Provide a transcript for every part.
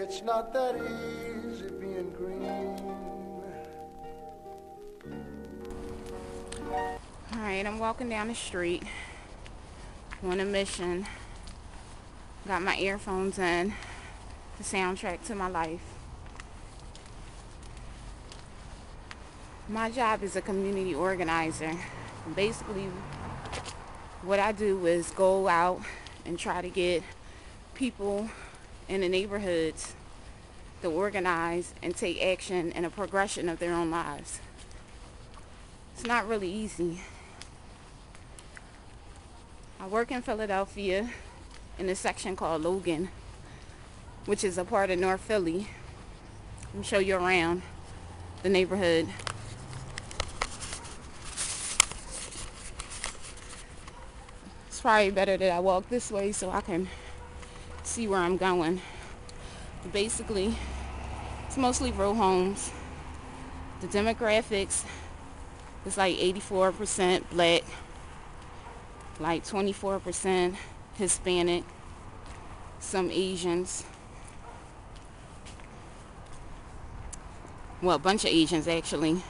It's not that easy being green. Alright, I'm walking down the street on a mission. Got my earphones in, the soundtrack to my life. My job is a community organizer. Basically, what I do is go out and try to get people in the neighborhoods to organize and take action in a progression of their own lives. It's not really easy. I work in Philadelphia in a section called Logan, which is a part of North Philly. Let me show you around the neighborhood. It's probably better that I walk this way so I can see where I'm going. Basically, it's mostly row homes. The demographics is like 84% black, like 24% Hispanic, some Asians. Well, a bunch of Asians actually.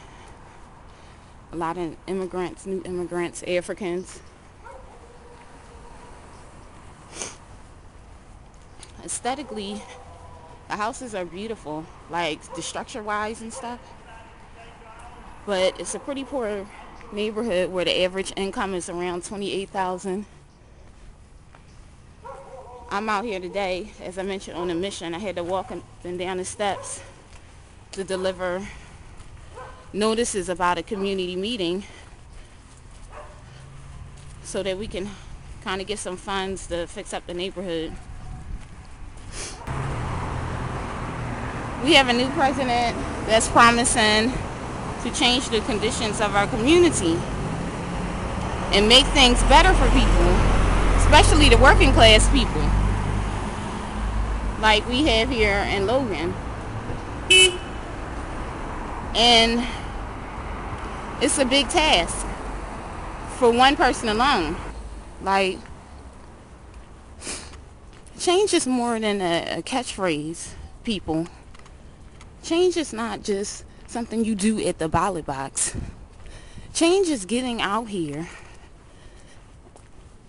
A lot of immigrants, new immigrants, Africans. Aesthetically, the houses are beautiful, like the structure-wise and stuff. But it's a pretty poor neighborhood where the average income is around $28,000. I'm out here today, as I mentioned, on a mission. I had to walk up and down the steps to deliver notices about a community meeting so that we can kind of get some funds to fix up the neighborhood. We have a new president that's promising to change the conditions of our community and make things better for people, especially the working class people like we have here in Logan. And it's a big task for one person alone. Like, change is more than a catchphrase, people. Change is not just something you do at the ballot box. Change is getting out here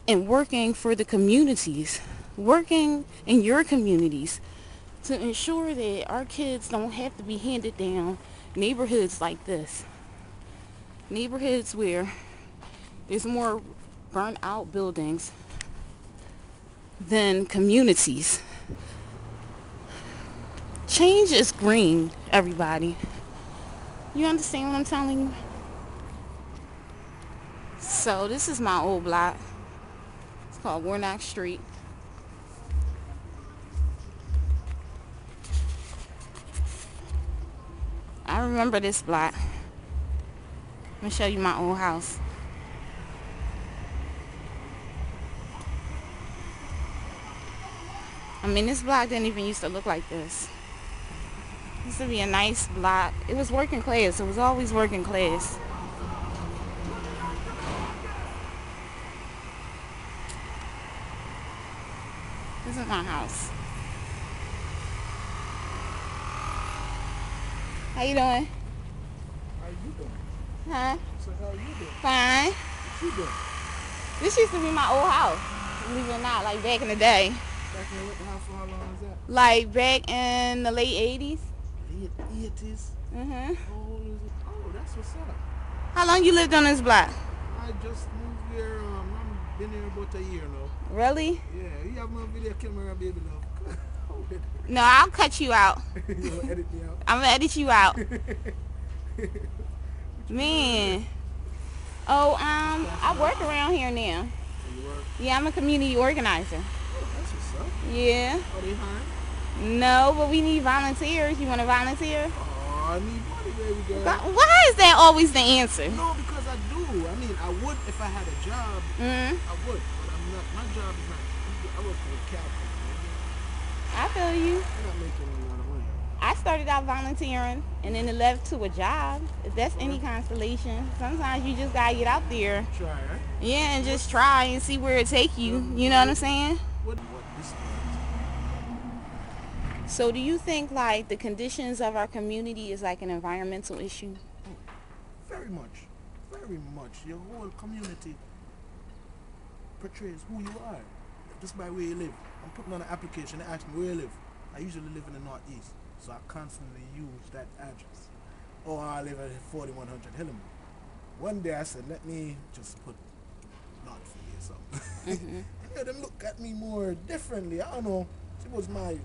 and working for the communities, working in your communities to ensure that our kids don't have to be handed down neighborhoods like this. Neighborhoods where there's more burnt out buildings than communities. Change is green, everybody. You understand what I'm telling you? So this is my old block. It's called Warnock Street. I remember this block. Let me show you my old house. I mean, this block didn't even used to look like this. It used to be a nice block. It was working class. It was always working class. This is my house. How you doing? How you doing? Huh? So how you doing? Fine. What you doing? This used to be my old house. Believe it or not, like back in the day. Back in the house for how long is that? Like back in the late 80s. Late 80s? Mm-hmm. How old is it? Oh, that's what's up. How long you lived on this block? I just moved here, I've been here about a year now. Really? Yeah, you have my video camera, baby love. No, I'll cut you out. You gonna edit me out? I'm gonna edit you out. Man. Oh, I work around here now. So you work? Yeah, I'm a community organizer. Oh, that's what's up. Yeah. Are they hiring? No, but we need volunteers. You want to volunteer? Oh, I need money, baby girl. Why is that always the answer? No, because I do. I mean, I would if I had a job. Mm-hmm. I would, but I'm not. My job is not. I work for a cab company. I feel you. I'm not making a lot of money. I started out volunteering and then it led to a job. If that's any constellation, sometimes you just gotta get out there. Try, right? Yeah, and just try and see where it take you. You know what I'm saying? What this So do you think like the conditions of our community is like an environmental issue? Very much. Very much. Your whole community portrays who you are. Just by where you live. I'm putting on an application, they ask me where you live. I usually live in the northeast, so I constantly use that address. Or I live at 4100 Hillam. One day I said, let me just put not for you or something. Mm-hmm. And them look at me more differently. I don't know. It was my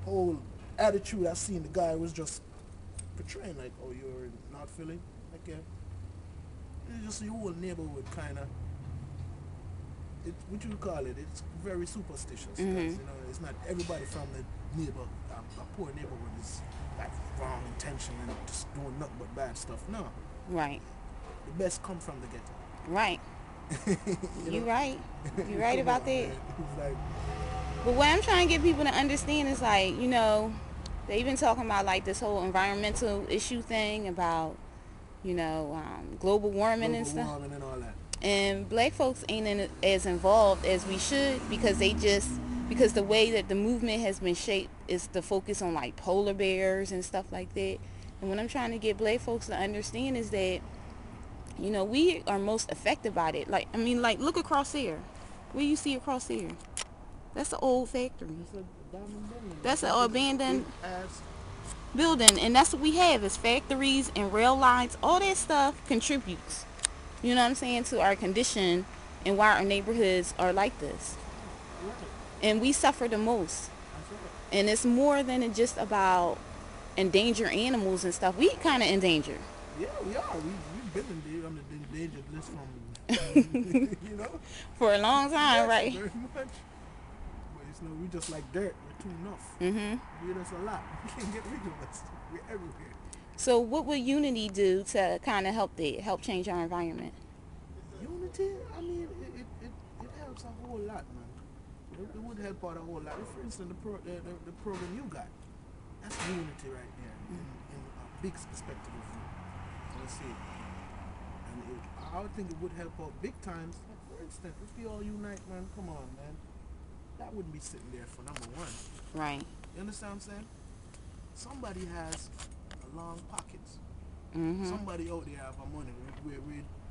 whole attitude. I seen the guy was just portraying like, oh, you're not feeling like, yeah. It's just your whole neighborhood kind of. What you call it? It's very superstitious. 'Cause, Mm-hmm. you know, it's not everybody from the a poor neighborhood is like wrong intention and just doing nothing but bad stuff. No, Right. the best come from the ghetto. Right. You You know? right. You right Come about on, that. man. It's like, But what I'm trying to get people to understand is like, you know, they've been talking about like this whole environmental issue thing about, you know, global warming and global stuff. warming and all that. And black folks ain't as involved as we should because because the way that the movement has been shaped is to focus on like polar bears and stuff like that. And what I'm trying to get black folks to understand is that, you know, we are most affected by it. Like, I mean, like, look across there. What do you see across there? That's the old factory. It's a diamond building. That's an abandoned As building, and that's what we have is factories and rail lines. All that stuff contributes, you know what I'm saying, to our condition and why our neighborhoods are like this. And we suffer the most. And it's more than just about endangered animals and stuff. We kind of endangered. yeah, we are. We've been in on the endangered list from, you know. For a long time, Yes, right? very much. But it's no, we just like dirt. We're too enough. Mm-hmm. We're just a lot. We can't get rid of us. We're everywhere. So what would Unity do to kind of help change our environment? Unity, I mean, it helps a whole lot, man. It would help out a whole lot. For instance, the program you got, that's unity right there in a big perspective of view. Let's see. And I would think it would help out big times. Like for instance, if we all unite, man, come on, man. That wouldn't be sitting there for number one. Right. You understand what I'm saying? Somebody has a long pockets. Mm-hmm. Somebody out there have a money where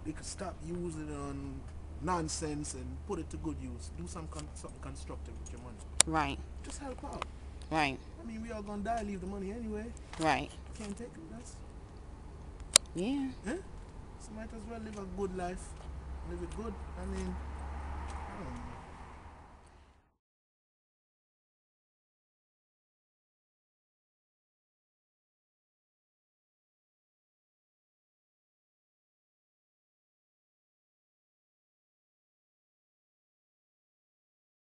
they could stop using it on nonsense and put it to good use. Do something constructive with your money. Right. Just help out. Right. I mean, we all gonna die, leave the money anyway. Right. Can't take it. That's Yeah. so might as well live a good life. Live it good. I mean,